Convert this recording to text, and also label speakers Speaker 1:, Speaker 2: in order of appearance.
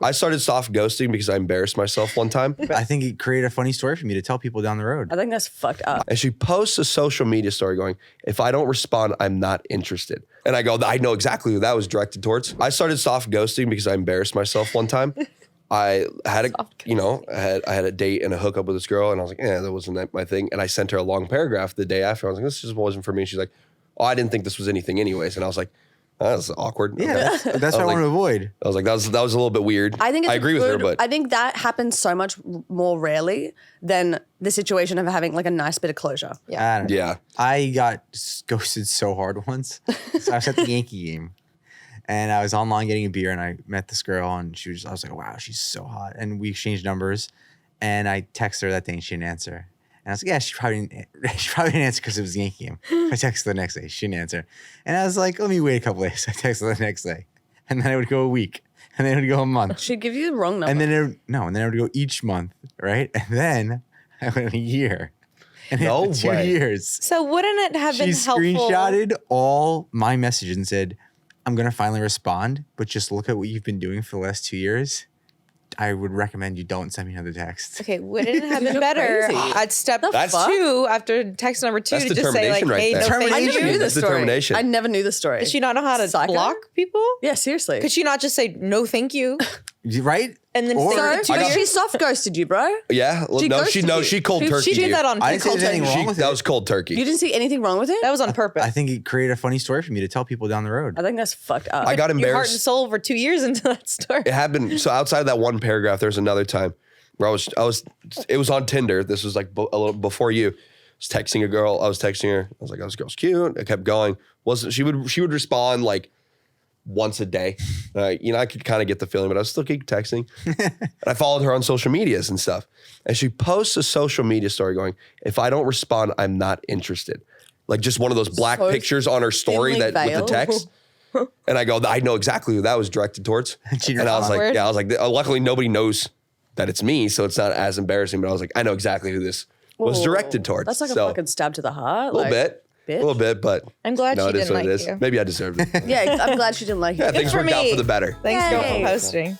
Speaker 1: I started soft ghosting because I embarrassed myself one time.
Speaker 2: I think it created a funny story for me to tell people down the road.
Speaker 3: I think that's fucked up.
Speaker 1: And she posts a social media story going, if I don't respond, I'm not interested. And I go, I know exactly who that was directed towards. I started soft ghosting because I embarrassed myself one time. I had I had a date and a hookup with this girl, and I was like, that wasn't my thing. And I sent her a long paragraph the day after. I was like, this just wasn't for me. She's like, oh, I didn't think this was anything anyways. And I was like, that was awkward.
Speaker 2: Yeah,
Speaker 1: Okay.
Speaker 2: that's what I want to avoid.
Speaker 1: I was like, that was a little bit weird.
Speaker 3: I think
Speaker 1: I agree with her, but
Speaker 3: I think that happens so much more rarely than the situation of having like a nice bit of closure.
Speaker 1: yeah.
Speaker 2: I got ghosted so hard once. So I was at the Yankee game, and I was online getting a beer, and I met this girl, and I was like, wow, she's so hot. And we exchanged numbers, and I texted her that day, and she didn't answer. And I was like, yeah, she probably didn't answer because it was the Yankee game. I texted her the next day. She didn't answer. And I was like, let me wait a couple days. I texted her the next day. And then it would go a week. And then it would go a month.
Speaker 3: She'd give you the wrong number.
Speaker 2: And then it would go each month, right? And then I went a year. And
Speaker 1: No
Speaker 2: it 2
Speaker 1: way.
Speaker 2: years.
Speaker 4: So wouldn't it have been
Speaker 2: She
Speaker 4: helpful?
Speaker 2: screenshotted all my messages and said, I'm going to finally respond, but just look at what you've been doing for the last 2 years. I would recommend you don't send me another text.
Speaker 4: Okay, wouldn't it have been better
Speaker 3: crazy.
Speaker 4: at step
Speaker 1: That's-
Speaker 4: 2 after text number 2
Speaker 1: That's
Speaker 4: to just say like,
Speaker 1: determination right
Speaker 4: hey,
Speaker 1: there.
Speaker 4: no thank
Speaker 3: I never
Speaker 4: you?
Speaker 3: knew
Speaker 1: That's
Speaker 3: this story.
Speaker 1: determination.
Speaker 3: I never knew the story.
Speaker 4: Does she not know how to
Speaker 3: Psycho?
Speaker 4: block people?
Speaker 3: Yeah, seriously.
Speaker 4: Could she not just say no thank you?
Speaker 2: Right?
Speaker 4: And then
Speaker 2: Or-
Speaker 4: say
Speaker 3: So,
Speaker 4: for 2
Speaker 3: she
Speaker 4: years?
Speaker 3: soft ghosted you, bro.
Speaker 1: Yeah. Well,
Speaker 3: ghosted you.
Speaker 1: she cold turkey.
Speaker 4: She did that on
Speaker 2: I didn't say
Speaker 4: purpose.
Speaker 2: there's anything wrong with
Speaker 1: That
Speaker 2: it.
Speaker 1: was cold turkey.
Speaker 3: You didn't see anything wrong with it?
Speaker 4: That was on purpose.
Speaker 2: I think it created a funny story for me to tell people down the road.
Speaker 3: I think that's fucked up.
Speaker 1: I got
Speaker 4: Your heart and
Speaker 1: embarrassed.
Speaker 4: soul for 2 years into that story.
Speaker 1: It happened. So outside of that one paragraph, there's another time where it was on Tinder. This was like a little before you. I was texting a girl. I was texting her. I was like, oh, this girl's cute. I kept going. She would respond like once a day. I could kind of get the feeling, but I was still keep texting. And I followed her on social medias and stuff. And she posts a social media story going, if I don't respond, I'm not interested. Like just one of those black
Speaker 3: So
Speaker 1: pictures on her story
Speaker 3: thinly
Speaker 1: with the
Speaker 3: veiled.
Speaker 1: text. And I go, I know exactly who that was directed towards.
Speaker 2: She
Speaker 1: And I was
Speaker 4: Awkward.
Speaker 1: like, luckily nobody knows that it's me, so it's not as embarrassing. But I was like, I know exactly who this was directed towards.
Speaker 3: That's like a
Speaker 1: So,
Speaker 3: fucking stab to the heart.
Speaker 1: a little bit, but
Speaker 4: I'm glad
Speaker 1: no,
Speaker 4: she
Speaker 1: it is
Speaker 4: didn't
Speaker 1: what it
Speaker 4: like
Speaker 1: is.
Speaker 4: you.
Speaker 1: Maybe I deserved it.
Speaker 3: Yeah, I'm glad she didn't like you.
Speaker 1: Yeah, things
Speaker 4: for
Speaker 1: worked out
Speaker 4: me.
Speaker 1: for the better.
Speaker 4: Thanks
Speaker 3: Yay.
Speaker 4: for posting.